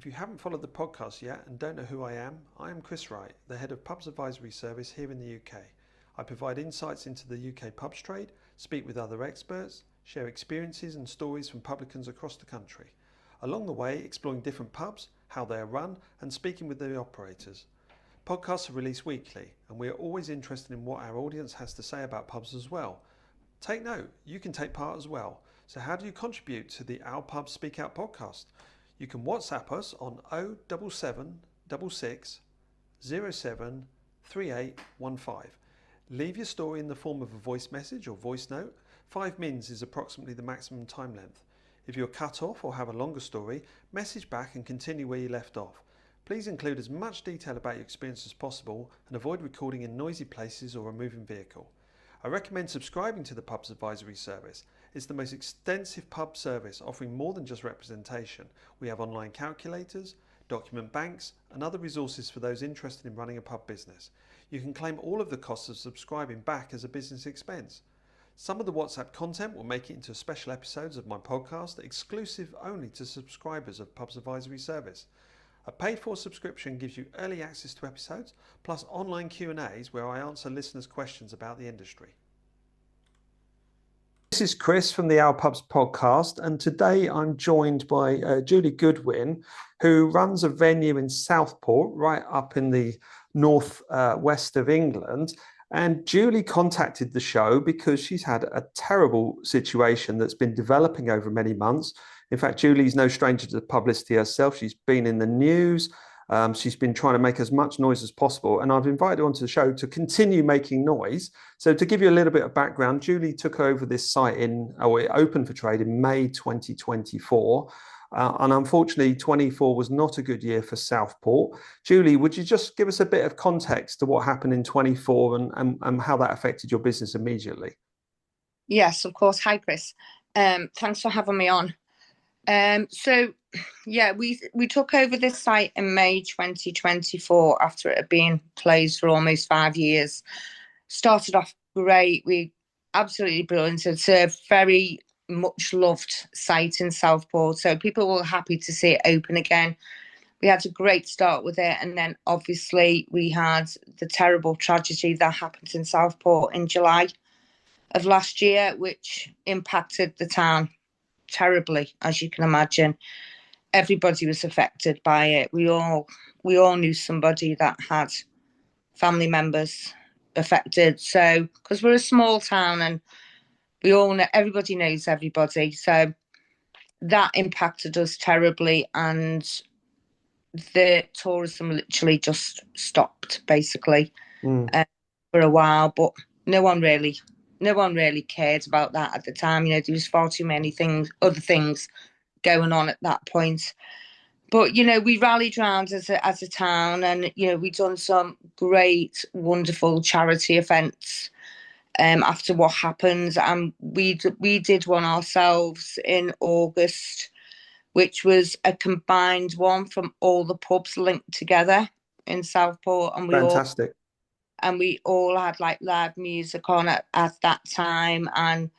If you haven't followed the podcast yet and don't know who I am Chris Wright, the head of Pubs Advisory Service here in the UK. I provide insights into the UK pubs trade, speak with other experts, share experiences and stories from publicans across the country. Along the way, exploring different pubs, how they are run, and speaking with the operators. Podcasts are released weekly, and we are always interested in what our audience has to say about pubs as well. Take note, you can take part as well. So how do you contribute to the Our Pubs Speak Out podcast? You can WhatsApp us on 07766 07 3815. Leave your story in the form of a voice message or voice note. 5 mins is approximately the maximum time length. If you're cut off or have a longer story, message back and continue where you left off. Please include as much detail about your experience as possible and avoid recording in noisy places or a moving vehicle. I recommend subscribing to the Pubs Advisory Service. It's the most extensive pub service offering more than just representation. We have online calculators, document banks and other resources for those interested in running a pub business. You can claim all of the costs of subscribing back as a business expense. Some of the WhatsApp content will make it into special episodes of my podcast, exclusive only to subscribers of Pubs Advisory Service. A paid-for subscription gives you early access to episodes, plus online Q&As where I answer listeners' questions about the industry. This is Chris from the Our Pubs podcast, and today I'm joined by Julie Goodwin, who runs a venue in Southport, right up in the north west of England. And Julie contacted the show because she's had a terrible situation that's been developing over many months. In fact, Julie's no stranger to publicity herself. She's been in the news. She's been trying to make as much noise as possible. And I've invited her onto the show to continue making noise. So to give you a little bit of background, Julie took over this site it opened for trade in May 2024. And unfortunately, 24 was not a good year for Southport. Julie, would you just give us a bit of context to what happened in 24 and how that affected your business immediately? Yes, of course. Hi, Chris. Thanks for having me on. We took over this site in May 2024 after it had been closed for almost 5 years. Started off great. We absolutely brilliant. It's a very much loved site in Southport, so people were happy to see it open again. We had a great start with it, and then obviously we had the terrible tragedy that happened in Southport in July of last year, which impacted the town terribly, as you can imagine. Everybody was affected by it. We all knew somebody that had family members affected. So, because we're a small town and we all know, everybody knows everybody. So that impacted us terribly, and the tourism literally just stopped basically for a while. But no one really cared about that at the time. You know, there was far too many other things going on at that point. But, you know, we rallied around as a town, and, you know, we've done some great, wonderful charity events after what happened. And we did one ourselves in August, which was a combined one from all the pubs linked together in Southport. And Fantastic. we all had like live music on at that time, and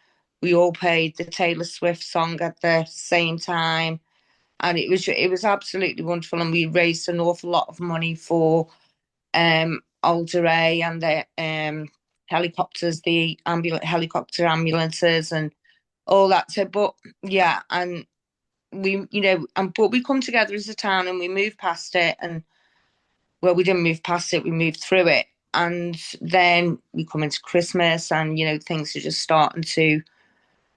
we all played the Taylor Swift song at the same time, and it was absolutely wonderful. And we raised an awful lot of money for Alder A and the helicopters, the helicopter ambulances, and all that. So, but yeah, and we, you know, but we come together as a town and we moved past it, and well, we didn't move past it, we moved through it. And then we come into Christmas, and, you know, things are just starting to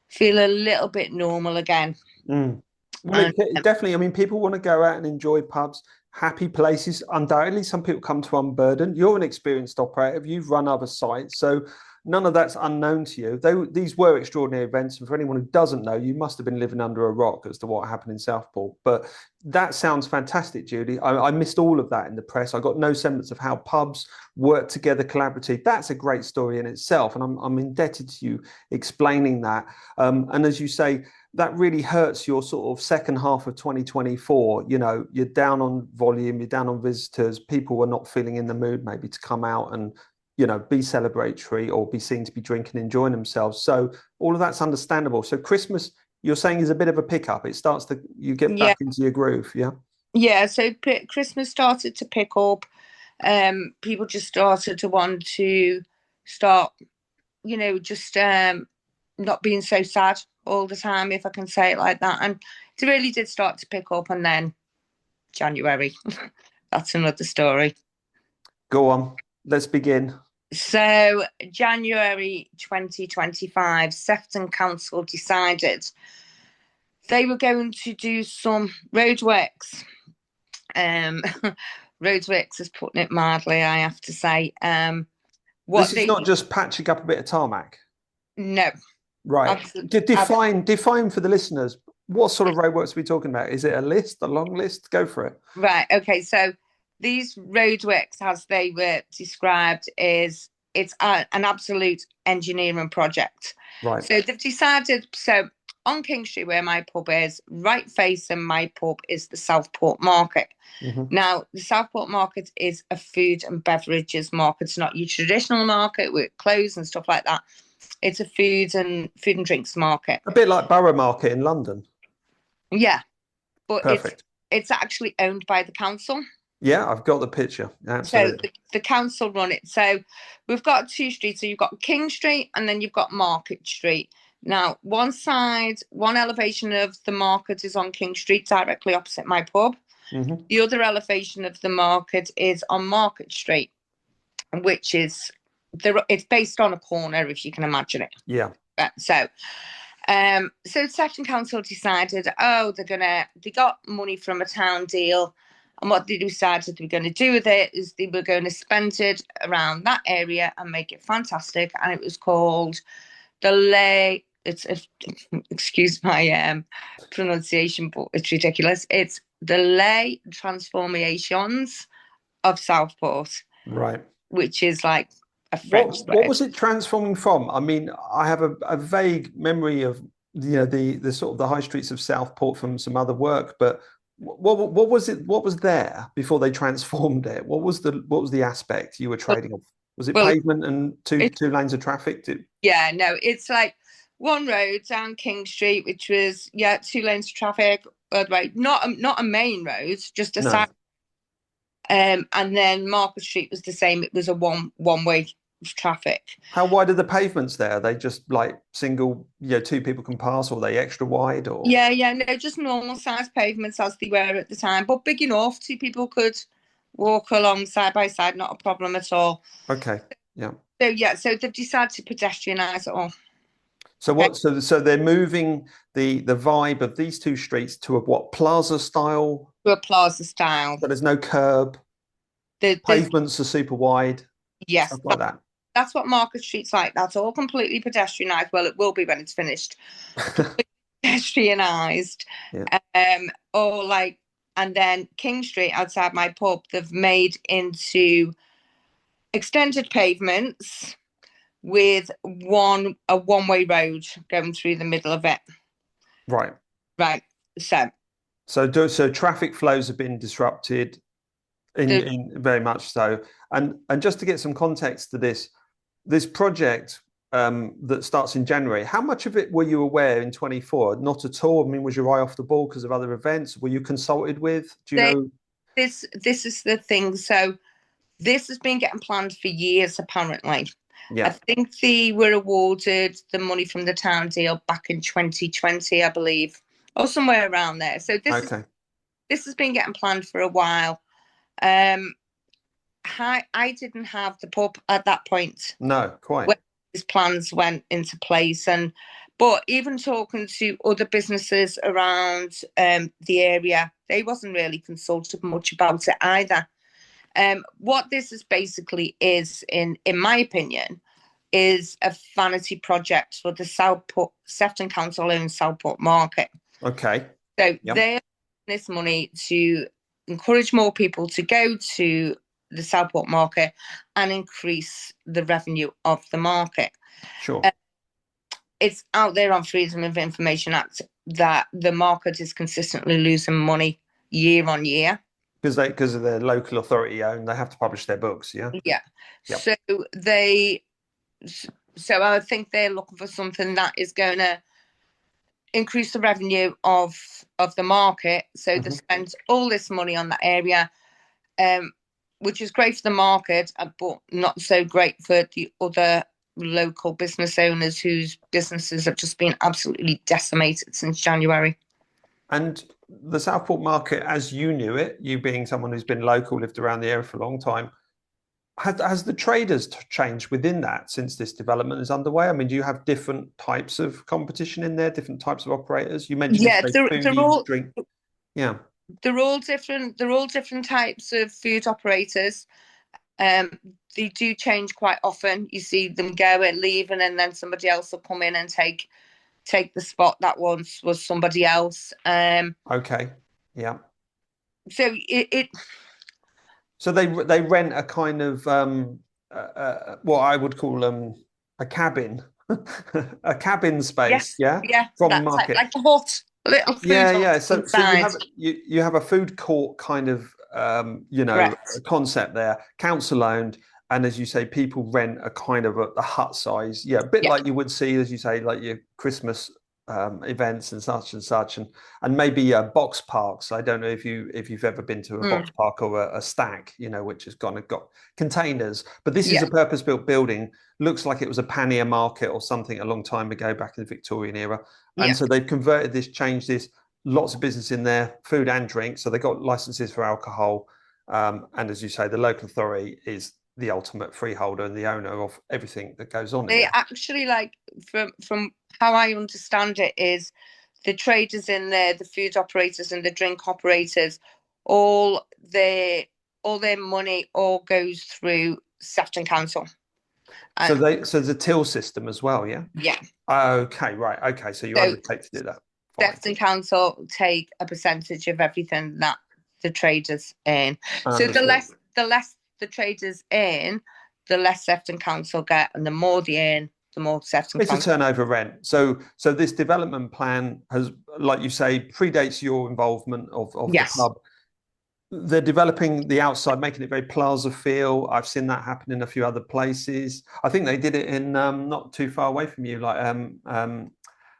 feel a little bit normal again. Well, definitely. I mean, people want to go out and enjoy pubs, happy places. Undoubtedly, some people come to Unburden. You're an experienced operator. You've run other sites, so none of that's unknown to you. These were extraordinary events, and for anyone who doesn't know, you must have been living under a rock as to what happened in Southport. But that sounds fantastic, Julie. I missed all of that in the press. I got no semblance of how pubs work together collaboratively. That's a great story in itself, and I'm indebted to you explaining that. And as you say, that really hurts your sort of second half of 2024. You know, you're down on volume, you're down on visitors. People were not feeling in the mood maybe to come out and, you know, be celebratory or be seen to be drinking, enjoying themselves. So all of that's understandable. So Christmas, you're saying, is a bit of a pickup. It starts to, you get back into your groove. Yeah. Yeah, so Christmas started to pick up. People just started to want to start, just not being so sad all the time, if I can say it like that. And it really did start to pick up. And then January, that's another story. Go on, let's begin. So January 2025, Sefton Council decided they were going to do some roadworks. Roadworks is putting it mildly, I have to say. This is not just patching up a bit of tarmac. No. Right. Define for the listeners, what sort of roadworks are we talking about? Is it a list, a long list? Go for it. Right. Okay. So these roadworks, as they were described, it's an absolute engineering project. Right. So they've decided. So on King Street, where my pub is, right facing my pub is the Southport market. Now, the Southport market is a food and beverages market. It's not your traditional market with clothes and stuff like that. It's a food and drinks market. A bit like Borough Market in London. Yeah, but perfect. It's actually owned by the council. Yeah, I've got the picture. Absolutely. So the council run it. So we've got two streets. So you've got King Street and then you've got Market Street. Now, one elevation of the market is on King Street, directly opposite my pub. The other elevation of the market is on Market Street, which is it's based on a corner, if you can imagine it. Yeah. So Sefton Council decided, they got money from a town deal, and what they decided they were going to do with it is they were going to spend it around that area and make it fantastic. And it was called excuse my pronunciation, but it's ridiculous. It's the lay transformations of Southport. Right. Which is like a French. What was it transforming from? I mean, I have a vague memory of the sort of the high streets of Southport from some other work, but what was it? What was there before they transformed it? What was the aspect you were trading off? Was it pavement and two lanes of traffic? Yeah, no, it's like one road down King Street, which was 2 lanes of traffic. Right, not a main road, just a side. And then Market Street was the same. It was a one-way traffic. How wide are the pavements there? Are they just like single, 2 people can pass, or are they extra wide? Or no, just normal size pavements as they were at the time, but big enough 2 people could walk along side by side, not a problem at all. Okay, yeah. So they've decided to pedestrianise it all. So So they're moving the vibe of these 2 streets to a plaza style? To a plaza style. So there's no curb. The pavements are super wide. Yes, stuff like that. That's what Market Street's like. That's all completely pedestrianised. Well, it will be when it's finished. Pedestrianised. Yeah. And then King Street outside my pub, they've made into extended pavements with a one-way road going through the middle of it. Right. So traffic flows have been disrupted in very much so. And just to get some context to this project that starts in January, how much of it were you aware in 24? Not at all. I mean, was your eye off the ball because of other events? Were you consulted with? Do you know? This is the thing. So this has been getting planned for years, apparently. Yeah. I think they were awarded the money from the town deal back in 2020, I believe, or somewhere around there. So this has been getting planned for a while. I didn't have the pub at that point. No, quite. When these plans went into place, but even talking to other businesses around the area, they wasn't really consulted much about it either. What this is basically is, in my opinion, is a vanity project for the Sefton Council owned Southport market. Okay. So they're using this money to encourage more people to go to the Southport market and increase the revenue of the market. Sure. It's out there on Freedom of Information Act that the market is consistently losing money year on year. Because of their local authority owned, they have to publish their books, yeah? Yeah. Yep. So I think they're looking for something that is going to increase the revenue of of the market. So they Mhm. spent all this money on that area, which is great for the market, but not so great for the other local business owners whose businesses have just been absolutely decimated since January. And the Southport market, as you knew it, you being someone who's been local, lived around the area for a long time, has the traders changed within that since this development is underway? I mean, do you have different types of competition in there, different types of operators? You mentioned Yeah, say they're foodies, all drink. Yeah. they're all different. They're all different types of food operators. They do change quite often. You see them go and leave, and then somebody else will come in and take the spot that once was somebody else. Okay. Yeah. So it So they rent a kind of what I would call a cabin, a cabin space, yes, yeah, yeah, from the that's market. like a hut, a little food Yeah, hut yeah. So inside. you have a food court kind of Correct. concept there, council owned, and as you say, people rent a kind of a hut size. Yeah, a bit Yeah, like you would see, as you say, like your Christmas events and such, and maybe box parks. I don't know if you've ever been to a box park or a stack, which has kind of got containers. But this is yeah, a purpose-built building. Looks like it was a pannier market or something a long time ago, back in the Victorian era. And yeah, so they've converted this, changed this, lots of business in there, food and drink. So they've got licenses for alcohol. And as you say, the local authority is the ultimate freeholder and the owner of everything that goes on in they there. actually, like, from how I understand it, is the traders in there, the food operators and the drink operators, all their money all goes through Sefton Council. So And there's a till system as well, yeah? yeah, Okay, right. Okay, so you so undertake to do that. Fine. Sefton Council take a percentage of everything that the traders earn. So the Understood. less the traders earn, the less Sefton Council get, and the more they earn, the more Sefton It's a Council. turnover rent. So this development plan has, like you say, predates your involvement of the Yes. club. They're developing the outside, making it very plaza feel. I've seen that happen in a few other places. I think they did it in not too far away from you, like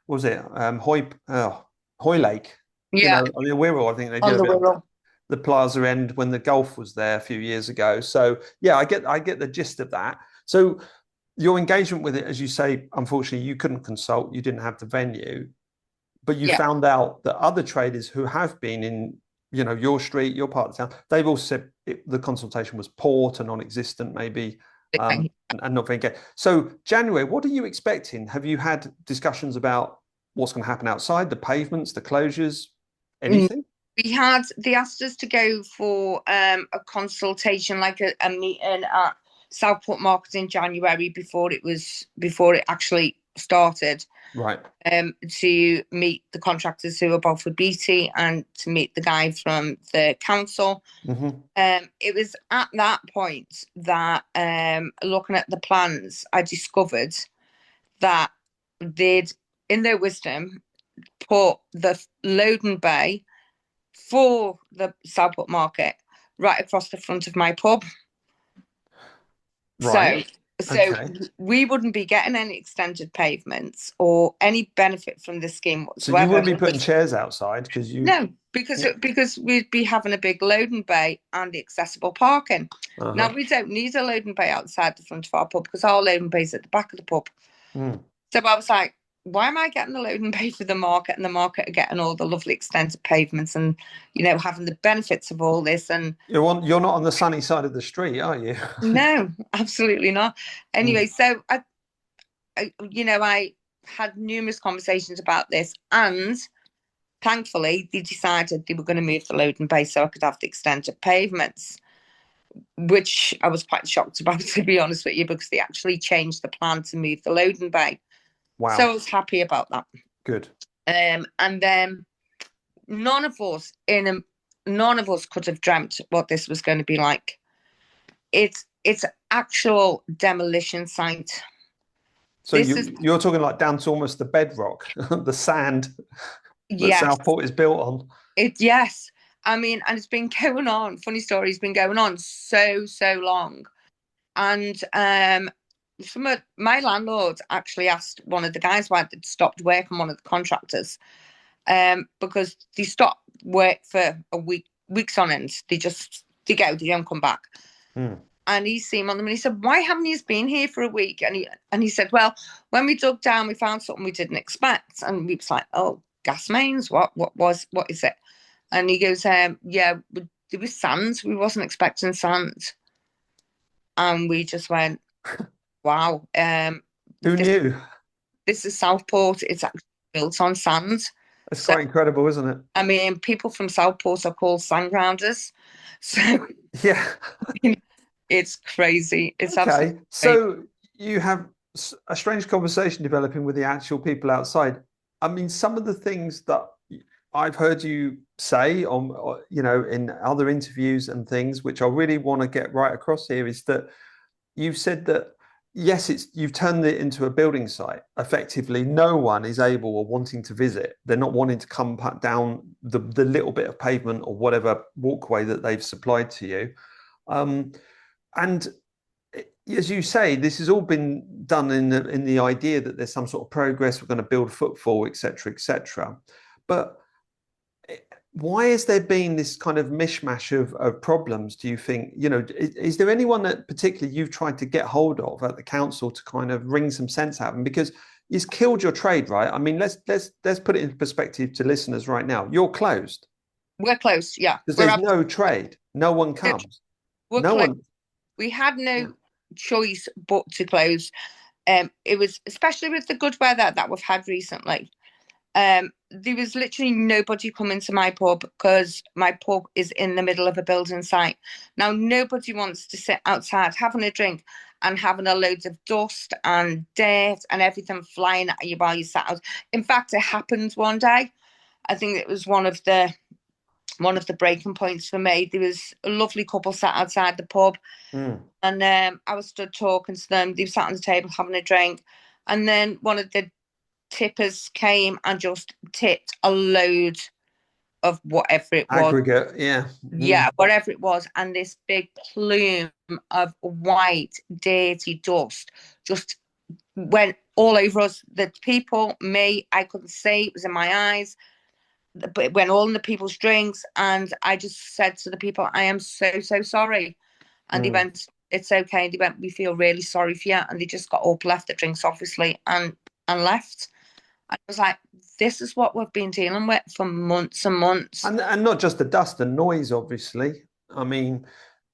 what was it Hoy Lake? Yeah, On the Wirral. I think they did on a the bit of Wirral. the plaza end when the golf was there a few years ago. So yeah, I get the gist of that. So your engagement with it, as you say, unfortunately, you couldn't consult. You didn't have the venue, but you Yeah. found out that other traders who have been in, your street, your part of the town, they've all said the consultation was poor to non-existent, maybe, Okay. and not very good. So January, what are you expecting? Have you had discussions about what's going to happen outside, the pavements, the closures, anything? They asked us to go for a consultation, like a meeting at Southport Market in January before it actually started. Right. To meet the contractors who are both with BT and to meet the guy from the council. Mm-hmm. It was at that point that, looking at the plans, I discovered that they'd, in their wisdom, put the loading bay for the Southport Market right across the front of my pub. So, Right. so Okay. we wouldn't be getting any extended pavements or any benefit from the scheme So you whatsoever. wouldn't be putting chairs outside because you. No, because Yeah. we'd be having a big loading bay and accessible parking. Now, Uh-huh. we don't need a loading bay outside the front of our pub because our loading bay is at the back of the pub. Mm. So I was like, why am I getting the loading bay for the market, and the market are getting all the lovely extended pavements and, having the benefits of all this? And You're not on the sunny side of the street, are you? no, absolutely not. Anyway, Mm. so I had numerous conversations about this, and thankfully they decided they were going to move the loading bay so I could have the extended pavements, which I was quite shocked about, to be honest with you, because they actually changed the plan to move the loading bay. So I Wow. was happy about that. Good. And then none of us could have dreamt what this was going to be like. It's actual demolition site. So This is you're talking like down to almost the bedrock, the sand that yes, Southport is built on. yes. I mean, and it's been going on. Funny story, it's been going on so long. And some of my landlord actually asked one of the guys why they'd stopped work on one of the contractors. because they stop work for a weeks on end. They go, they don't come back. And he's seen on them, and he said, "Why haven't you been here for a week?" And he said, "Well, when we dug down, we found something we didn't expect." And we was like, "Oh, gas mains? What is it?" And he goes, "Yeah, there was sand. We wasn't expecting sand." And we just went, "Wow." Who knew? This is Southport. It's actually built on sand. It's quite incredible, isn't it? I mean, people from Southport are called sand grounders. So yeah, it's crazy. It's okay. So you have a strange conversation developing with the actual people outside. I mean, some of the things that I've heard you say on, in other interviews and things, which I really want to get right across here, is that you've said that yes, you've turned it into a building site. Effectively, no one is able or wanting to visit. They're not wanting to come down the little bit of pavement or whatever walkway that they've supplied to you. And as you say, this has all been done in the idea that there's some sort of progress. We're going to build footfall, etc., etc. But why has there been this kind of mishmash of problems, do you think? Is there anyone that particularly you've tried to get hold of at the council to kind of wring some sense out of them? Because it's killed your trade, right? I mean, let's put it in perspective to listeners right now. You're closed. We're closed, yeah. Because there's no trade. No one comes. No one. We had no choice but to close. It was, especially with the good weather that we've had recently, there was literally nobody coming to my pub because my pub is in the middle of a building site. Now, nobody wants to sit outside having a drink and having a load of dust and dirt and everything flying at you while you sat out. In fact, it happened one day. I think it was one of the breaking points for me. There was a lovely couple sat outside the pub, and I was stood talking to them. They sat on the table having a drink, and then one of the tippers came and just tipped a load of whatever it was. Aggregate, yeah. Yeah, whatever it was. And this big plume of white, dirty dust just went all over us. The people, me, I couldn't see. It was in my eyes. But it went all in the people's drinks. And I just said to the people, "I am so, so sorry." And they went, "It's okay." They went, "We feel really sorry for you." And they just got up, left the drinks, obviously, and left. I was like, this is what we've been dealing with for months and months. And not just the dust and noise, obviously. I mean,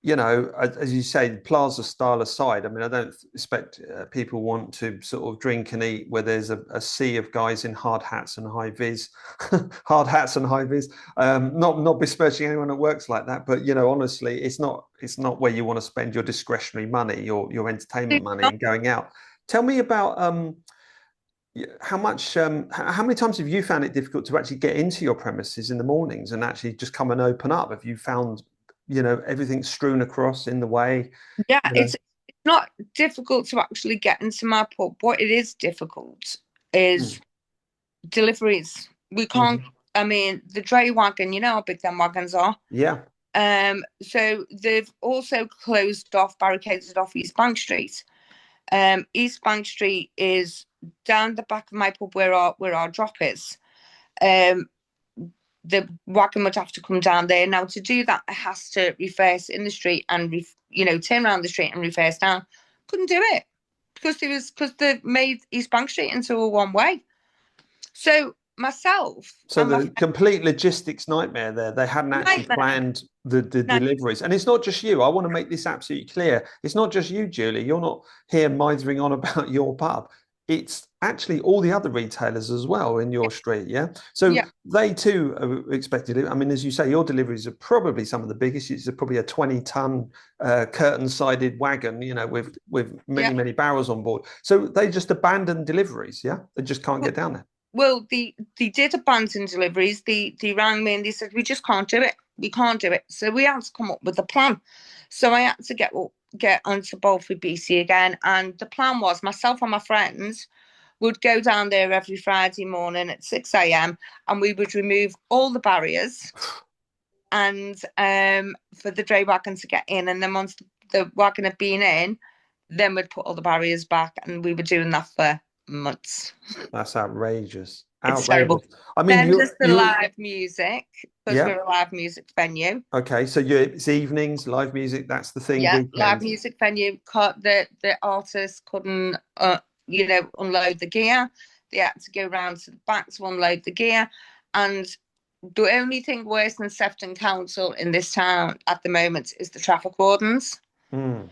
as you say, plaza style aside, I mean, I don't expect people want to sort of drink and eat where there's a sea of guys in hard hats and high vis, hard hats and high vis. Not besmirching anyone that works like that, but honestly, it's not where you want to spend your discretionary money, your entertainment money, and going out. Tell me about how many times have you found it difficult to actually get into your premises in the mornings and actually just come and open up? Have you found everything strewn across in the way? Yeah, it's not difficult to actually get into my pub. What it is difficult is deliveries. We can't. I mean, the dray wagon, you know how big them wagons are. Yeah. So they've also barricaded off East Bank Street. East Bank Street is down the back of my pub where our drop is. The wagon would have to come down there. Now, to do that, it has to reverse in the street and turn around the street and reverse down. Couldn't do it because they made East Bank Street into a one way. So myself. So the complete logistics nightmare there. They hadn't actually planned the deliveries. And it's not just you. I want to make this absolutely clear. It's not just you, Julie. You're not here mithering on about your pub. It's actually all the other retailers as well in your street, yeah? So they too are expected it. I mean, as you say, your deliveries are probably some of the biggest. It's probably a 20-ton curtain-sided wagon, with many barrels on board. So they just abandoned deliveries, yeah? They just can't get down there. Well, they did abandon deliveries. They rang me and they said, "We just can't do it. We can't do it." So we had to come up with a plan. So I had to get onto both with BC again. And the plan was myself and my friends would go down there every Friday morning at 6 a.m. and we would remove all the barriers and for the dray wagon to get in. And then once the wagon had been in, then we'd put all the barriers back, and we were doing that for months. That's outrageous. It's terrible. Outrageous. I mean, Then there's the live music, because yeah. we're a live music venue. Okay, so it's evenings, live music. That's the thing. Yeah, live Weekends. music venue. The artists couldn't, unload the gear. They had to go round to the back to unload the gear. And the only thing worse than Sefton Council in this town at the moment is the traffic wardens. Mm.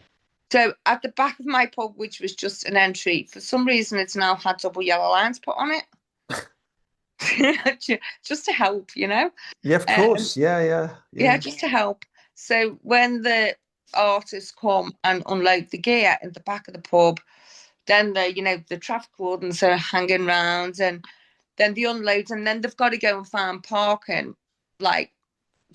So at the back of my pub, which was just an entry, for some reason it's now had double yellow lines put on it. Just to help, Yeah, of course. Yeah, just to help. So when the artists come and unload the gear in the back of the pub, then the traffic wardens are hanging around, and then they unload, and then they've got to go and find parking, like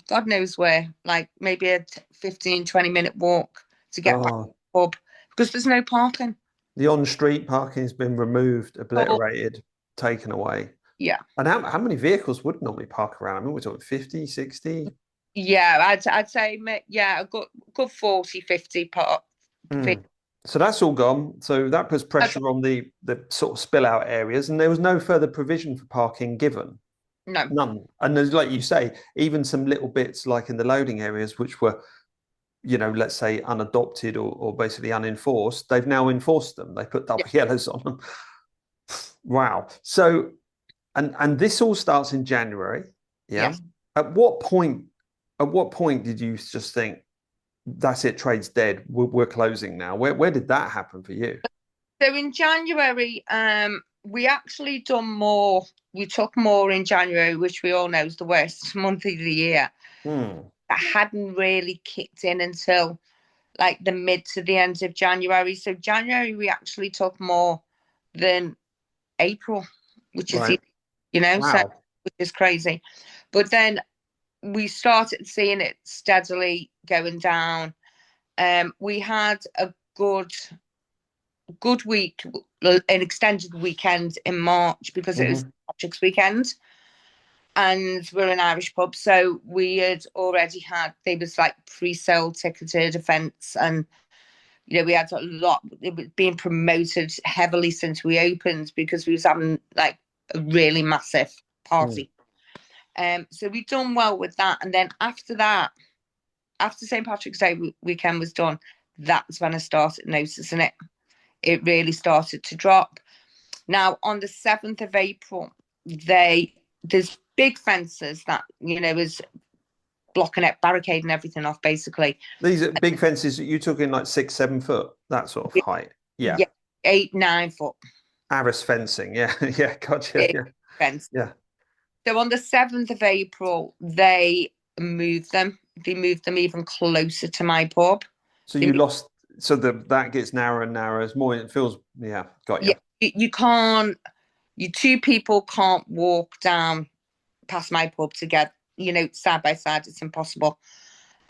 God knows where, like maybe a 15, 20-minute walk to get back to the pub because there's no parking. The on-street parking has been removed, Oh, obliterated, taken away. yeah. And how many vehicles would normally park around? I mean, we're talking 50, 60? Yeah, I'd say, yeah, a good 40, 50 park. So that's all gone. So that puts pressure on the sort of spill out areas, and there was no further provision for parking given. No. None. And there's, like you say, even some little bits like in the loading areas, which were, let's say unadopted or basically unenforced, they've now enforced them. They put double yellows on them. Wow. So, and this all starts in January. Yeah. Yes. At what point did you just think, that's it, trade's dead, we're closing now? Where did that happen for you? So in January, we actually done more. We took more in January, which we all know is the worst month of the year. That hadn't really kicked in until like the mid to the end of January. So January, we actually took more than April, which is, wow. so, which is crazy. But then we started seeing it steadily going down. We had a good week, an extended weekend in March because it was Patrick's weekend, and we're an Irish pub, so we had already had, there was like pre-sale ticketed events, and we had a lot. It was being promoted heavily since we opened because we was having like a really massive party. So we've done well with that, and then after that, after St. Patrick's Day weekend was done, that's when I started noticing it. It really started to drop. Now, on the 7th of April, there's big fences that, is blocking it, barricading everything off, basically. These are big fences that you took in like 6, 7 foot, that sort of height. Yeah. 8, 9 foot. Arras fencing. Yeah. Yeah. Gotcha. Yeah. Fence. Yeah. So on the 7th of April, they moved them. They moved them even closer to my pub. So you lost, so that gets narrower and narrower as more, it feels, got you. Yeah, you can't, you two people can't walk down past my pub together, side by side. It's impossible.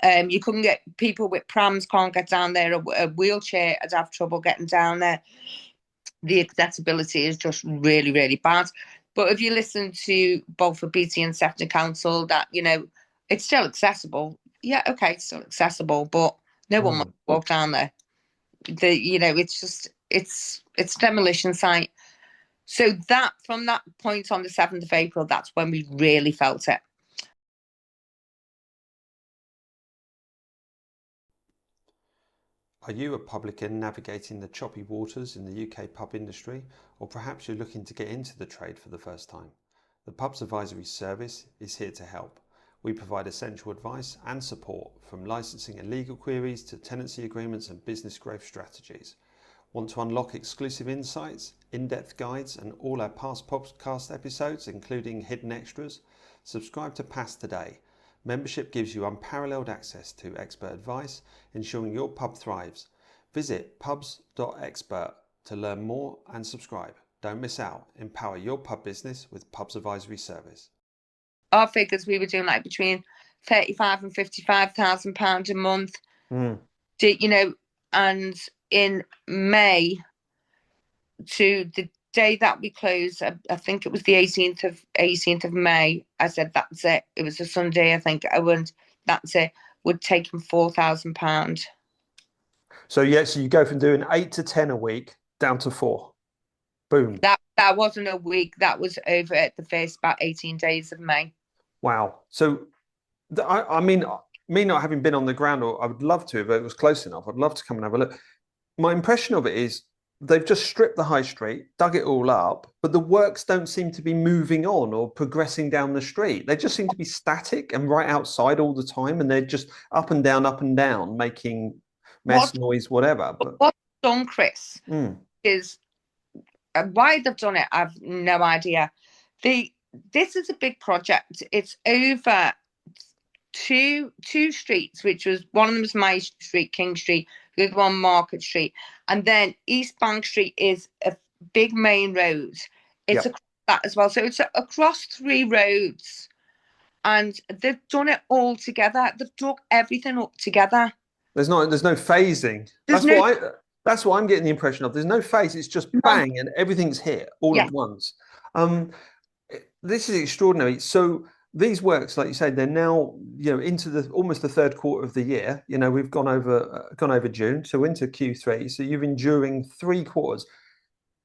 You couldn't get, people with prams can't get down there. A wheelchair would have trouble getting down there. The accessibility is just really, really bad. But if you listen to both for BT and Sefton Council, that, it's still accessible. Yeah, okay, it's still accessible, but no one wants to walk down there. It's just, it's demolition site. So that, from that point on the 7th of April, that's when we really felt it. Are you a publican navigating the choppy waters in the UK pub industry, or perhaps you're looking to get into the trade for the first time? The Pubs Advisory Service is here to help. We provide essential advice and support, from licensing and legal queries to tenancy agreements and business growth strategies. Want to unlock exclusive insights, in-depth guides, and all our past podcast episodes, including hidden extras? Subscribe to Pass today. Membership gives you unparalleled access to expert advice, ensuring your pub thrives. Visit pubs.expert to learn more and subscribe. Don't miss out. Empower your pub business with Pubs Advisory Service. Our figures, we were doing like between 35 and 55,000 pounds a month. And in May, to the day that we closed, I think it was the 18th of May, I said, that's it. It was a Sunday, I think. I went, that's it. Would take him £4,000. So you go from doing 8 to 10 a week down to 4. Boom. That That wasn't a week. That was over at the first about 18 days of May. Wow. So, I mean, me not having been on the ground, or I would love to if it was close enough. I'd love to come and have a look. My impression of it is they've just stripped the high street, dug it all up, but the works don't seem to be moving on or progressing down the street. They just seem to be static and right outside all the time, and they're just up and down, making mess, noise, whatever. But what's done, Chris, mm, is why they've done it, I've no idea. This is a big project. It's over two streets, which was one of them is my street, King Street, the other one Market Street, and then East Bank Street is a big main road. It's across that as well, so it's across 3 roads, and they've done it all together. They've dug everything up together. there's no phasing. That's what I'm getting the impression of. There's no phase. It's just bang, and everything's here all at once. This is extraordinary. So these works, like you say, they're now into the almost the third quarter of the year. We've gone over June, so into Q3. So you're enduring 3 quarters.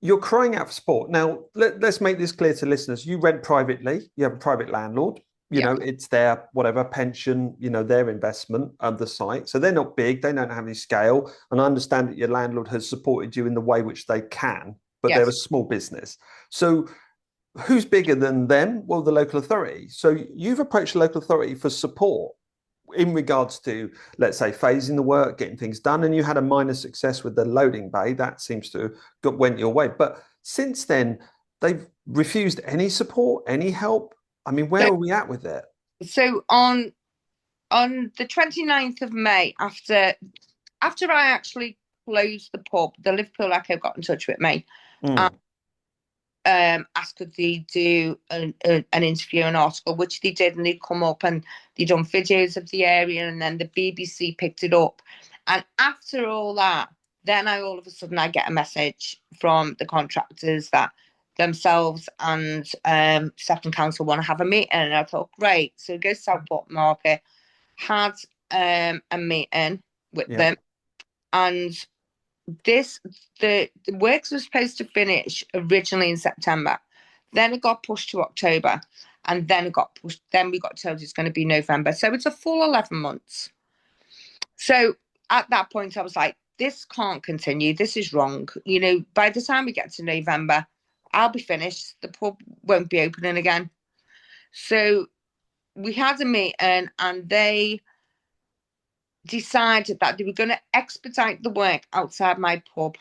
You're crying out for support. Now let's make this clear to listeners. You rent privately. You have a private landlord. It's their whatever pension, their investment of the site. So they're not big. They don't have any scale. And I understand that your landlord has supported you in the way which they can, but they're a small business. So who's bigger than them? Well, the local authority. So you've approached the local authority for support in regards to, let's say, phasing the work, getting things done. And you had a minor success with the loading bay. That seems to have went your way. But since then, they've refused any support, any help. I mean, where are we at with it? So on the 29th of May, after I actually closed the pub, the Liverpool Echo got in touch with me and asked could they do an interview, an article, which they did, and they'd come up and they'd done videos of the area, and then the BBC picked it up. And after all that, then all of a sudden I get a message from the contractors that themselves and Second Council want to have a meeting, and I thought, great. So go to Southport Market, had a meeting with them, and the works were supposed to finish originally in September, then it got pushed to October, and then we got told it's going to be November, so it's a full 11 months. So at that point I was like, this can't continue, this is wrong. By the time we get to November, I'll be finished, the pub won't be opening again. So we had a meeting, and they decided that they were going to expedite the work outside my pub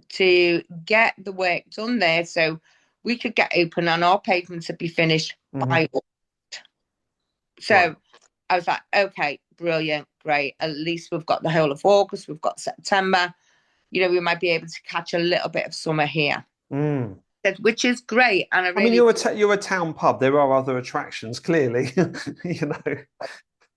to get the work done there so we could get open and our pavements would be finished by August. So I was like, okay, brilliant, great. At least we've got the whole of August, we've got September. We might be able to catch a little bit of summer here. Which is great. And I mean, you're a town pub. There are other attractions, clearly.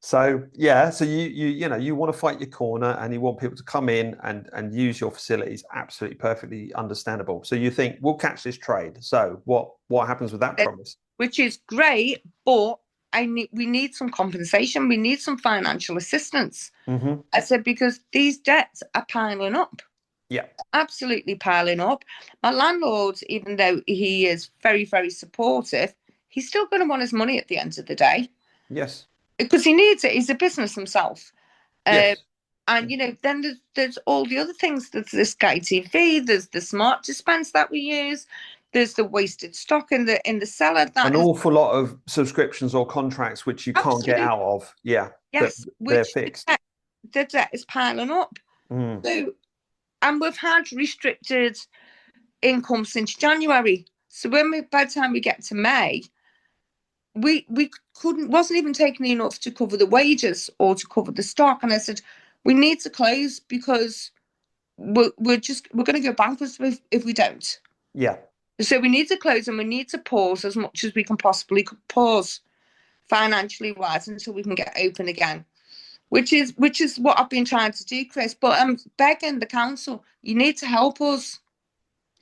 So so you want to fight your corner, and you want people to come in and use your facilities. Absolutely, perfectly understandable. So you think we'll catch this trade. So what happens with that promise? Which is great, but we need some compensation. We need some financial assistance. I said, because these debts are piling up. Yeah, absolutely piling up. My landlord, even though he is very, very supportive, he's still going to want his money at the end of the day. Yes. Because he needs it. He's a business himself. Yes. And, then there's all the other things. There's the Sky TV, there's the smart dispense that we use, there's the wasted stock in the cellar. An awful lot of subscriptions or contracts which you can't get out of. Yeah. Yes. They're fixed. The debt is piling up. So, and we've had restricted income since January. So by the time we get to May, we wasn't even taking enough to cover the wages or to cover the stock. And I said, we need to close because we're going to go bankrupt if we don't. Yeah. So we need to close, and we need to pause as much as we can possibly pause financially wise until we can get open again. Which is what I've been trying to do, Chris. But I'm begging the council, you need to help us.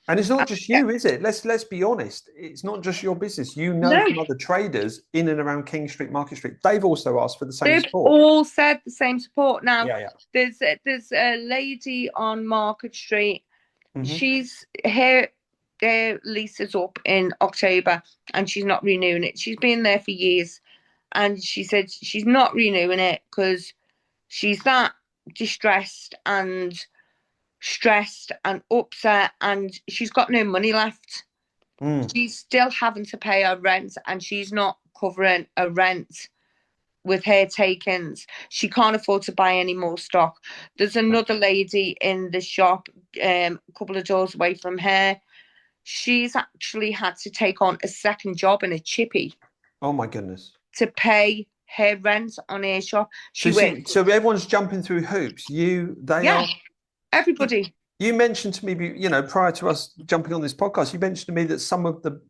And it's not just you, is it? Let's be honest. It's not just your business. From other traders in and around King Street, Market Street. They've also asked for the same support. They've all said the same support. Now, there's a lady on Market Street. She's here. their lease is up in October and she's not renewing it. She's been there for years, and she said she's not renewing it because she's that distressed and stressed and upset, and she's got no money left. She's still having to pay her rent, and she's not covering her rent with her takings. She can't afford to buy any more stock. There's another lady in the shop, a couple of doors away from her. She's actually had to take on a second job in a chippy. Oh my goodness. To pay her rent on her shop. So everyone's jumping through hoops. They are. Everybody. You mentioned to me, prior to us jumping on this podcast, you mentioned to me that some of the,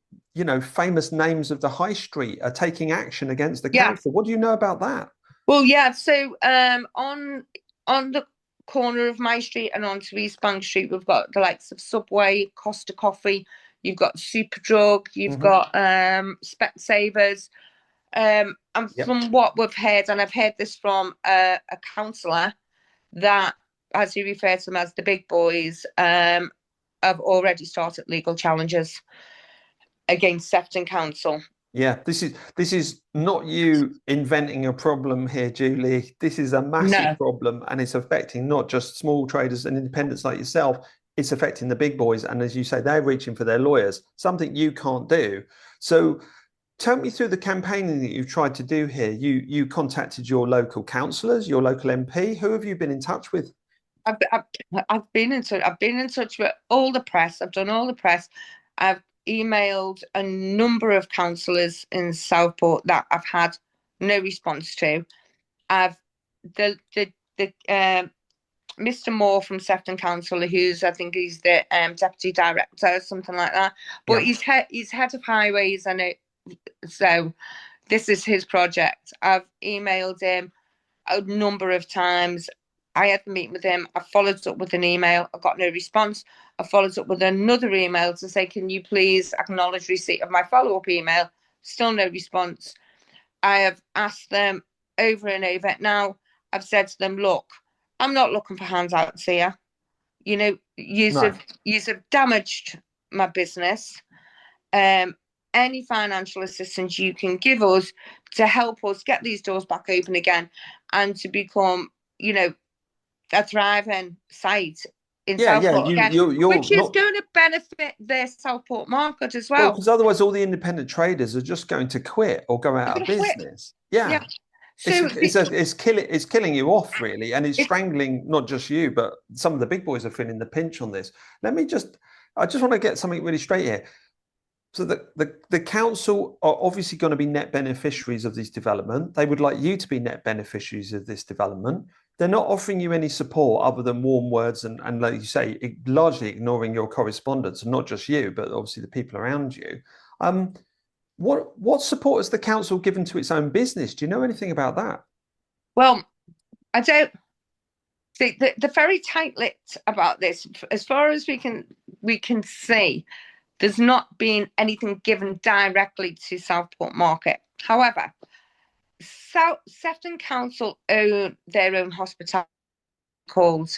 famous names of the high street are taking action against the council. What do you know about that? Well, yeah. So on the corner of my street and onto East Bank Street, we've got the likes of Subway, Costa Coffee. You've got Superdrug. You've got Specsavers. And from what we've heard, and I've heard this from a councillor, that, as you refer to them as the big boys, have already started legal challenges against Sefton Council. Yeah, this is not you inventing a problem here, Julie. This is a massive problem, and it's affecting not just small traders and independents like yourself. It's affecting the big boys, and as you say, they're reaching for their lawyers, something you can't do. So tell me through the campaigning that you've tried to do here. You contacted your local councillors, your local MP. Who have you been in touch with? I've been in touch. I've been in touch with all the press. I've done all the press. I've emailed a number of councillors in Southport that I've had no response to. Mr. Moore from Sefton Council, I think he's the deputy director or something like that. But he's head of highways, and so this is his project. I've emailed him a number of times. I had to meet with him. I followed up with an email. I got no response. I followed up with another email to say, can you please acknowledge receipt of my follow-up email? Still no response. I have asked them over and over. Now, I've said to them, look, I'm not looking for handouts here. You have damaged my business. Any financial assistance you can give us to help us get these doors back open again and to become, a thriving site in Southport again, which is going to benefit their Southport market as well. Because otherwise all the independent traders are just going to quit or go out of business. Yeah. So it's killing you off, really, and it's strangling not just you, but some of the big boys are feeling the pinch on this. I just want to get something really straight here. So the council are obviously going to be net beneficiaries of this development. They would like you to be net beneficiaries of this development. They're not offering you any support other than warm words and like you say, largely ignoring your correspondence, and not just you, but obviously the people around you. What support has the council given to its own business? Do you know anything about that? Well, I don't. They're very tight-lipped about this. As far as we can see, there's not been anything given directly to Southport Market. However, Sefton Council own their own hospitality called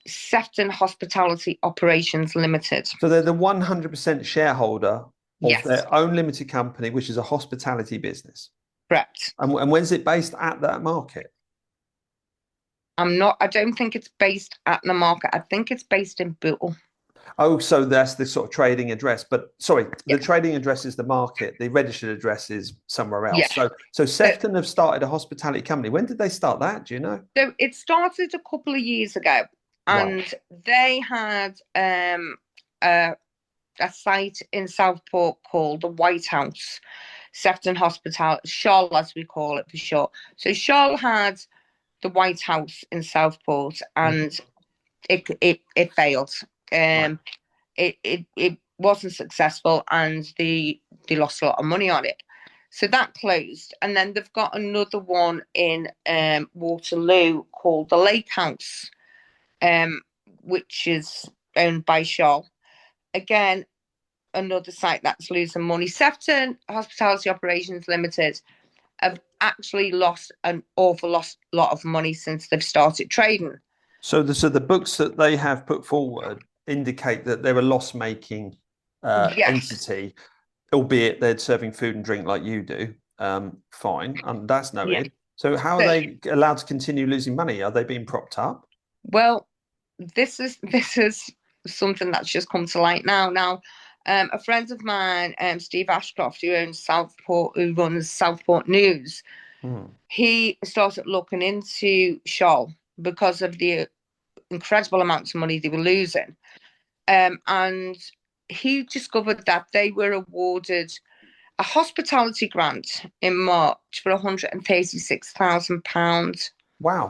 Sefton Hospitality Operations Limited. So they're the 100% shareholder of their own limited company, which is a hospitality business. Correct. And when's it based at that market? I don't think it's based at the market. I think it's based in Bootle. Oh, so that's the sort of trading address. But sorry, the trading address is the market. The registered address is somewhere else. Yeah. So Sefton have started a hospitality company. When did they start that? Do you know? So it started a couple of years ago, and they had a site in Southport called the White House, Sefton Hospitality, Sholl as we call it for short. So Sholl had the White House in Southport, and it failed. It wasn't successful, and they lost a lot of money on it. So that closed, and then they've got another one in Waterloo called the Lake House, which is owned by Sholl. Again, another site that's losing money. Sefton Hospitality Operations Limited have actually lost an awful lot of money since they've started trading. So the books that they have put forward indicate that they're a loss-making Yes. entity, albeit they're serving food and drink like you do. Fine, and that's Yeah. noted. So how are So, they allowed to continue losing money? Are they being propped up? well, this is something that's just come to light now. Now, a friend of mine, Steve Ashcroft, who owns Southport, who runs Southport News, Hmm. he started looking into Shaw because of the incredible amounts of money they were losing. And he discovered that they were awarded a hospitality grant in March for £136,000. Wow.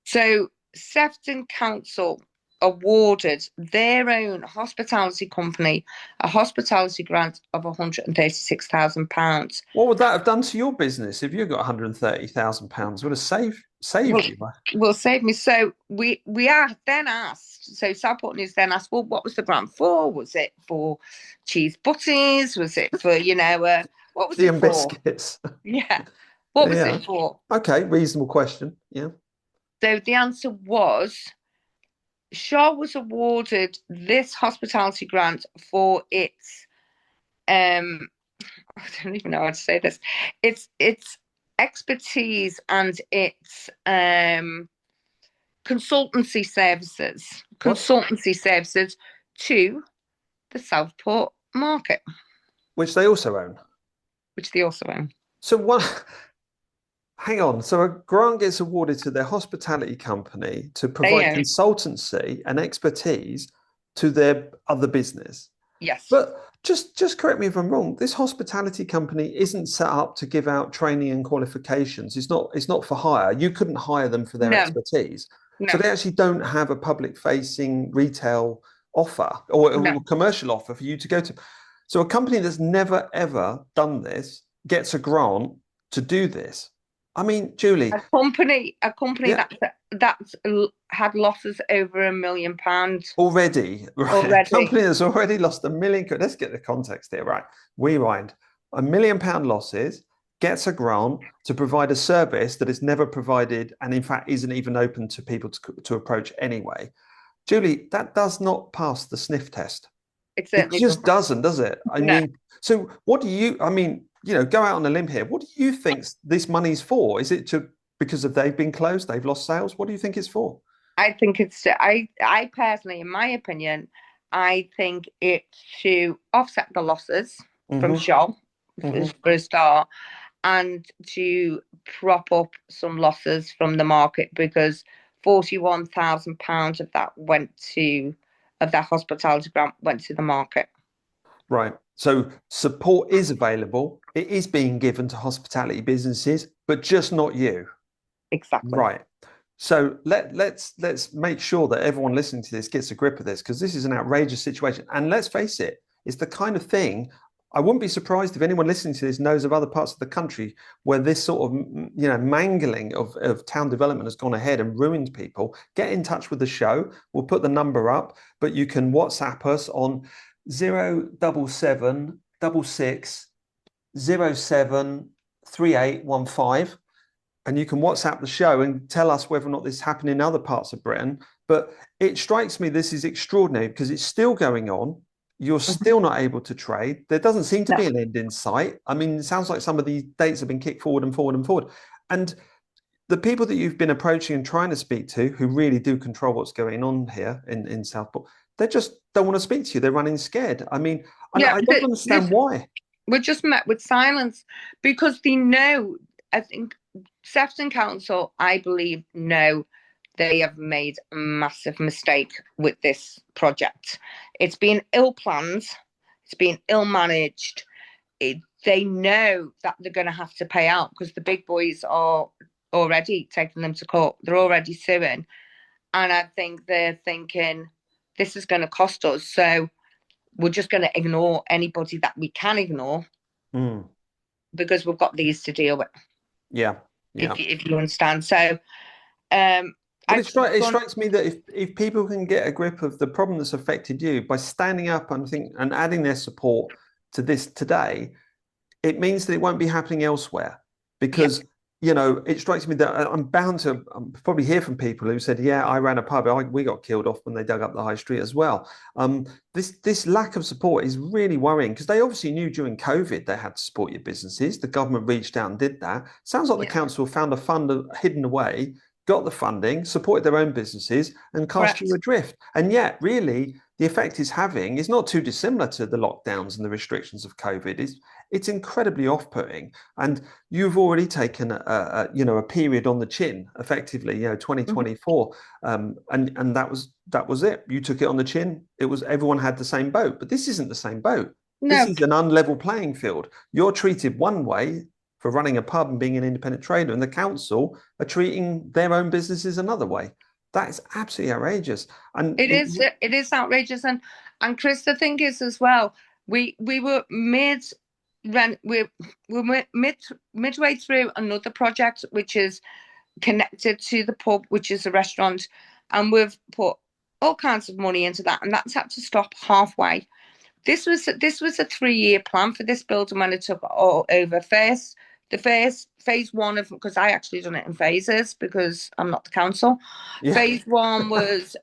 So Sefton Council awarded their own hospitality company a hospitality grant of £136,000. What would that have done to your business if you got £130,000? Would have saved Well, you. will save me. So we are then asked. So Southport News then asked, well, what was the grant for? Was it for cheese butties? Was it for what was Tea it and for? biscuits. Yeah, what was Yeah. it for? Okay, reasonable question. Yeah. So the answer was Shaw was awarded this hospitality grant for its I don't even know how to say this. It's expertise and its What? consultancy services to the Southport market, Which they also own. which they also own. So what? Hang on. So a grant gets awarded to their hospitality company to They provide own. consultancy and expertise to their other business. Yes. But just correct me if I'm wrong. This hospitality company isn't set up to give out training and qualifications. It's not for hire. You couldn't hire them for their No, expertise. So no, they actually don't have a public facing retail offer or no. a commercial offer for you to go to. So a company that's never ever done this gets a grant to do this. I mean, Julie, A company yeah, that's had losses over £1 million already, right? A already. company that's already lost 1 million. Let's get the context here, right? Rewind. £1 million losses gets a grant to provide a service that is never provided and, in fact, isn't even open to people to approach anyway. Julie, that does not pass the sniff test. It It certainly just doesn't. doesn't, does it? I No, mean, so what do you, I mean, go out on a limb here. What do you think this money's for? Is it because of they've been closed, they've lost sales? What do you think it's for? I think I personally, in my opinion, I think it's to offset the losses from Hmm. Shaw Hmm. for a start, and to prop up some losses from the market because £41,000 of that hospitality grant went to the market. Right. So support is available. It is being given to hospitality businesses, but just not you. Exactly. Right. So let's make sure that everyone listening to this gets a grip of this because this is an outrageous situation. And let's face it, it's the kind of thing I wouldn't be surprised if anyone listening to this knows of other parts of the country where this sort of mangling of town development has gone ahead and ruined people. Get in touch with the show. We'll put the number up, but you can WhatsApp us on 077 66 07 3815, and you can WhatsApp the show and tell us whether or not this happened in other parts of Britain. But it strikes me this is extraordinary because it's still going on. You're Mhm. still not able to trade. There doesn't seem to No, be an end in sight. I mean, it sounds like some of these dates have been kicked forward and forward and forward. And the people that you've been approaching and trying to speak to, who really do control what's going on here in Southport, they just don't want to speak to you. They're running scared. I mean, yeah, I don't understand why. we're just met with silence because they know. I think Sefton Council, I believe, know they have made a massive mistake with this project. It's been ill planned, it's been ill managed. They know that they're going to have to pay out because the big boys are already taking them to court. They're already suing. And I think they're thinking, this is going to cost us. So we're just going to ignore anybody that we can ignore Mm, because we've got these to deal with, yeah, yeah. if you understand. So um, But I've it done, strikes me that if people can get a grip of the problem that's affected you by standing up and adding their support to this today, it means that it won't be happening elsewhere yeah, because you know, it strikes me that I'm bound to probably hear from people who said, "Yeah, I ran a pub. We got killed off when they dug up the high street as well." This lack of support is really worrying because they obviously knew during COVID they had to support your businesses. The government reached out and did that. Sounds like the Yeah, council found a fund hidden away, got the funding, supported their own businesses, and cast you correct. adrift. And yet, really, the effect it's having is not too dissimilar to the lockdowns and the restrictions of COVID. It's incredibly off-putting. And you've already taken you know, a period on the chin, effectively, you know, Mhm. 2024, and that was it. You took it on the chin. It was everyone had the same boat, but this isn't the same boat. This No, is an unlevel playing field. You're treated one way for running a pub and being an independent trader, and the council are treating their own businesses another way. That is absolutely outrageous. And it is outrageous. And Chris, the thing is as well, we were mid rent we're midway through another project which is connected to the pub, which is a restaurant, and we've put all kinds of money into that, and that's had to stop halfway. This was a 3-year plan for this building when it took all over. The first phase one of, because I actually done it in phases because I'm not the council. yeah, Phase one nice,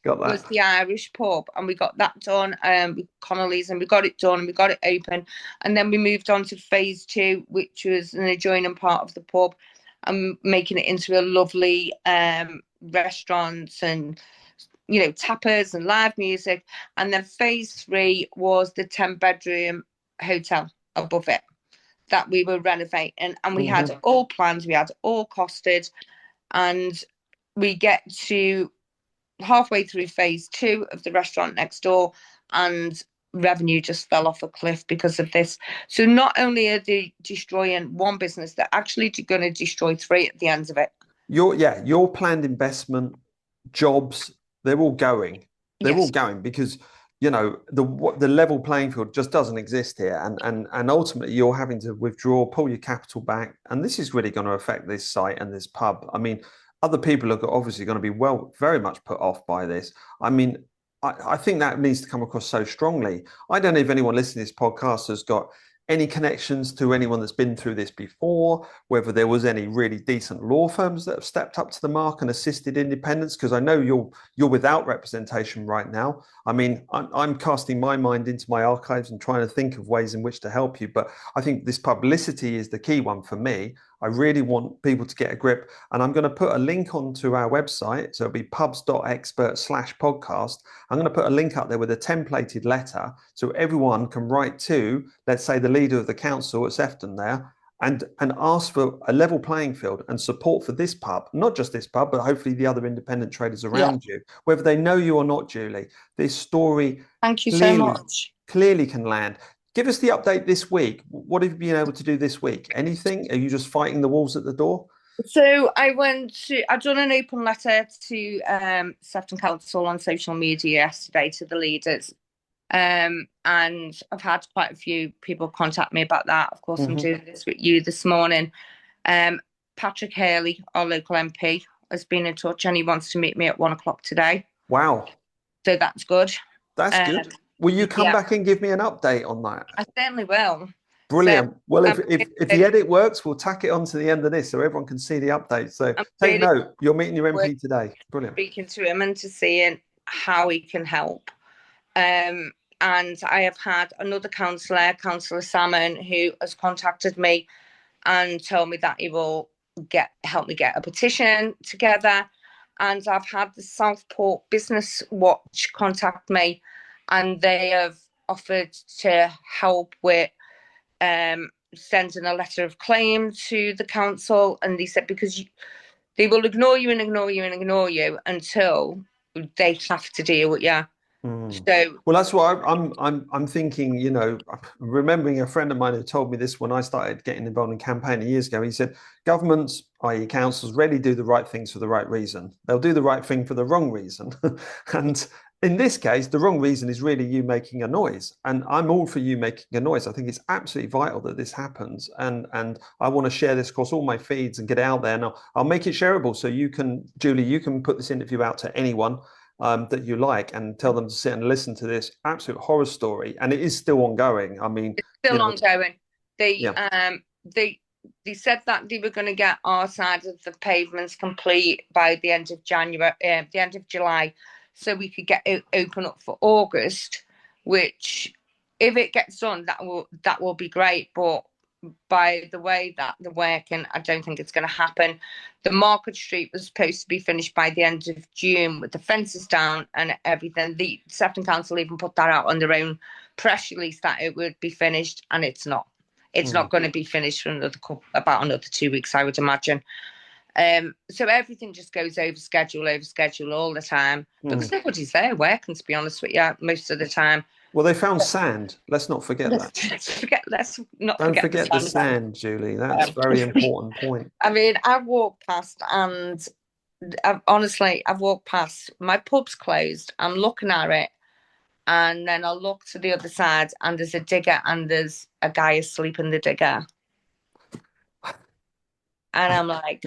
got was that. the Irish pub, and we got that done. With Connolly's, and we got it done, and we got it open, and then we moved on to phase two, which was an adjoining part of the pub, and making it into a lovely restaurant and tappers and live music. And then phase three was the 10-bedroom hotel above it that we were renovating, and we had Hmm. all planned, we had all costed, and we get to halfway through phase two of the restaurant next door, and revenue just fell off a cliff because of this. So not only are they destroying one business, they're actually going to destroy three at the end of it. Your planned investment, jobs, they're all going. They're all Yes. going because you know the level playing field just doesn't exist here, and ultimately you're having to withdraw, pull your capital back, and this is really going to affect this site and this pub. I mean, other people are obviously going to be very much put off by this. I mean, I think that needs to come across so strongly. I don't know if anyone listening to this podcast has got any connections to anyone that's been through this before, whether there was any really decent law firms that have stepped up to the mark and assisted independents, because I know you're without representation right now. I mean, I'm casting my mind into my archives and trying to think of ways in which to help you, but I think this publicity is the key one for me. I really want people to get a grip, and I'm going to put a link onto our website, so it'll be pubs.expert/podcast. I'm going to put a link up there with a templated letter so everyone can write to, let's say, the leader of the council at Sefton there, and ask for a level playing field and support for this pub, not just this pub, but hopefully the other independent traders Yeah. around you, whether they know you or not, Julie. This story Thank you so clearly, much. clearly can land. Give us the update this week. What have you been able to do this week? Anything? Are you just fighting the wolves at the door? So I done an open letter to Sefton Council on social media yesterday to the leaders. And I've had quite a few people contact me about that. Of course, I'm Hmm. doing this with you this morning. Um, Patrick Haley, our local MP, has been in touch, and he wants to meet me at 1 o'clock today. Wow, So that's good. that's Um, good. Will you come yeah, back and give me an update on that? I certainly will. So Brilliant. Well, I'm if the really, edit works, we'll tack it on to the end of this so everyone can see the update. So I'm take really note. You're meeting your forward MP today. to Brilliant. speaking to him and to seeing how he can help. Um, and I have had another councillor, Councillor Salmon, who has contacted me and told me that he will help me get a petition together. And I've had the Southport Business Watch contact me, and they have offered to help with sending a letter of claim to the council. And they said because they will ignore you and ignore you and ignore you until they have to deal with you. Mm. So Well, that's what I'm thinking. You know, remembering a friend of mine who told me this when I started getting involved in campaigning years ago. He said, "Governments, i.e., councils, rarely do the right things for the right reason. They'll do the right thing for the wrong reason." And in this case, the wrong reason is really you making a noise. And I'm all for you making a noise. I think it's absolutely vital that this happens. And I want to share this across all my feeds and get it out there. And I'll make it shareable so you can, Julie, you can put this interview out to anyone that you like and tell them to sit and listen to this absolute horror story. And it is still ongoing. I mean, you still know, ongoing. They yeah. um they They said that they were going to get our side of the pavements complete by the end of January, the end of July, so we could get open up for August. Which, if it gets done, that will be great. But by the way that they're working, I don't think it's going to happen. The Market Street was supposed to be finished by the end of June with the fences down and everything. The Sefton Council even put that out on their own press release that it would be finished, and it's not. It's not going to be finished for about another 2 weeks, I would imagine. So everything just goes over schedule all the time because nobody's there working, to be honest with you, most of the time. Well, they found sand. Let's not forget that. Don't forget the sand, Julie. That's a very important point. I mean, I've walked past and I've walked past. My pub's closed. I'm looking at it. And then I'll look to the other side and there's a digger and there's a guy asleep in the digger. And I'm like,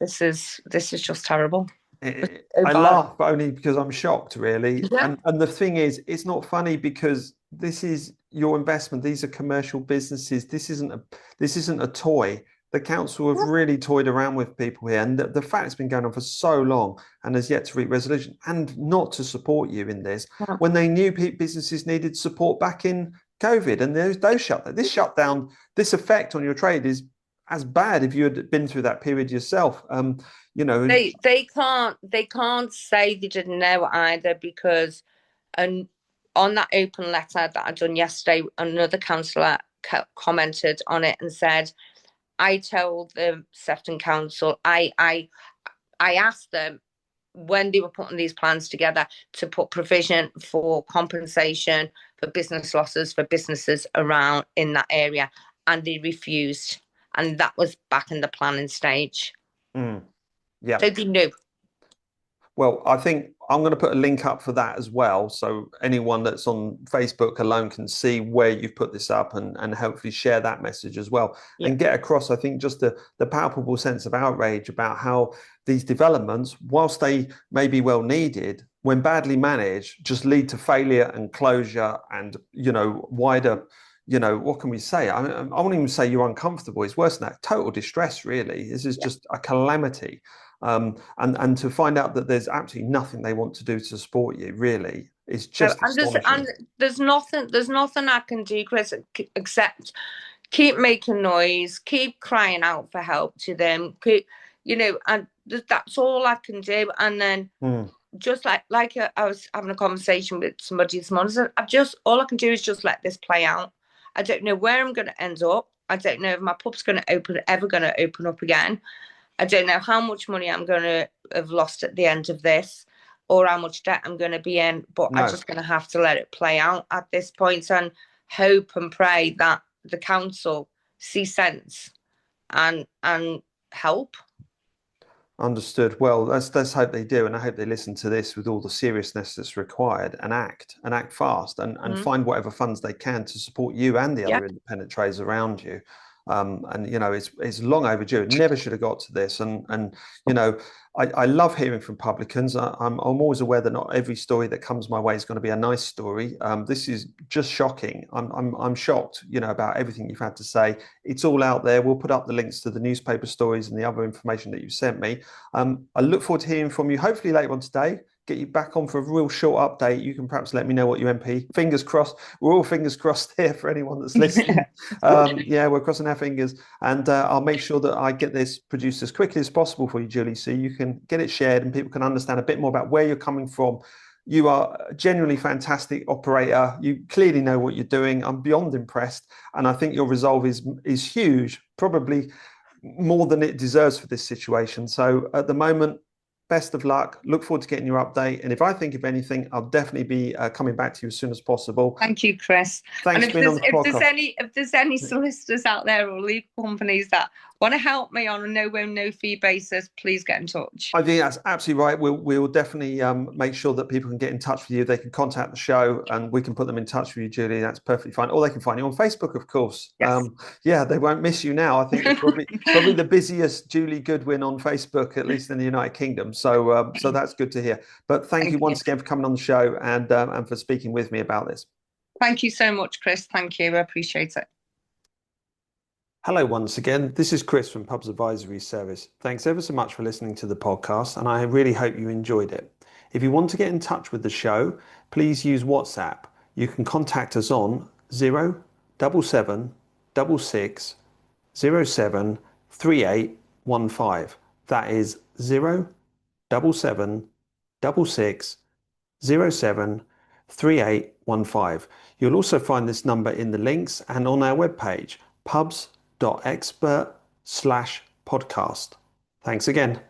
this is just terrible. I laugh, but only because I'm shocked, really. Yeah. And the thing is, it's not funny because this is your investment. These are commercial businesses. This isn't a toy. The council have really toyed around with people here, and the fact it's been going on for so long and has yet to reach resolution, and not to support you in this when they knew businesses needed support back in COVID, and this shutdown, this effect on your trade is as bad if you had been through that period yourself. You know, they can't say they didn't know either, because on that open letter that I done yesterday, another councillor commented on it and said, I told the Sefton Council, I asked them when they were putting these plans together to put provision for compensation for business losses for businesses around in that area, and they refused. And that was back in the planning stage. Yeah. So they knew. Well, I think I'm going to put a link up for that as well. So anyone that's on Facebook alone can see where you've put this up and hopefully share that message as well. Yeah. And get across, I think, just the palpable sense of outrage about how these developments, whilst they may be well needed, when badly managed, just lead to failure and closure and, you know, wider, you know, what can we say? I won't even say you're uncomfortable. It's worse than that. Total distress, really. This is just a calamity. And to find out that there's absolutely nothing they want to do to support you, really, is just astonishing. And there's nothing I can do, Chris, except keep making noise, keep crying out for help to them, you know, and that's all I can do. And then just like I was having a conversation with somebody this morning, all I can do is just let this play out. I don't know where I'm going to end up. I don't know if my pub's ever going to open up again. I don't know how much money I'm going to have lost at the end of this, or how much debt I'm going to be in, but I'm just going to have to let it play out at this point and hope and pray that the council see sense and help. Understood. Well, let's hope they do, and I hope they listen to this with all the seriousness that's required and act fast and find whatever funds they can to support you and the other independent trades around you. And you know, it's long overdue. It never should have got to this. And you know, I love hearing from publicans. I'm always aware that not every story that comes my way is going to be a nice story. This is just shocking. I'm shocked, you know, about everything you've had to say. It's all out there. We'll put up the links to the newspaper stories and the other information that you sent me. I look forward to hearing from you. Hopefully later on today. Get you back on for a real short update. You can perhaps let me know what your MP. Fingers crossed. We're all fingers crossed here for anyone that's listening. We're crossing our fingers, and I'll make sure that I get this produced as quickly as possible for you, Julie, so you can get it shared and people can understand a bit more about where you're coming from. You are a genuinely fantastic operator. You clearly know what you're doing. I'm beyond impressed, and I think your resolve is huge, probably more than it deserves for this situation. So at the moment, best of luck. Look forward to getting your update. And if I think of anything, I'll definitely be coming back to you as soon as possible. Thank you, Chris. Thanks for being on the podcast. If there's any solicitors out there or legal companies that want to help me on a no fee basis, please get in touch. I think that's absolutely right. We'll definitely make sure that people can get in touch with you. They can contact the show and we can put them in touch with you, Julie. That's perfectly fine. Or they can find you on Facebook, of course. Yes. They won't miss you now. I think it's probably the busiest Julie Goodwin on Facebook, at least in the United Kingdom. So that's good to hear. But thank you once again for coming on the show and for speaking with me about this. Thank you so much, Chris. Thank you. I appreciate it. Hello once again, this is Chris from Pubs Advisory Service. Thanks ever so much for listening to the podcast, and I really hope you enjoyed it. If you want to get in touch with the show, please use WhatsApp. You can contact us on 07766 07 3815. That is 07766 07 3815. You'll also find this number in the links and on our webpage, pubs.expert/podcast. Thanks again.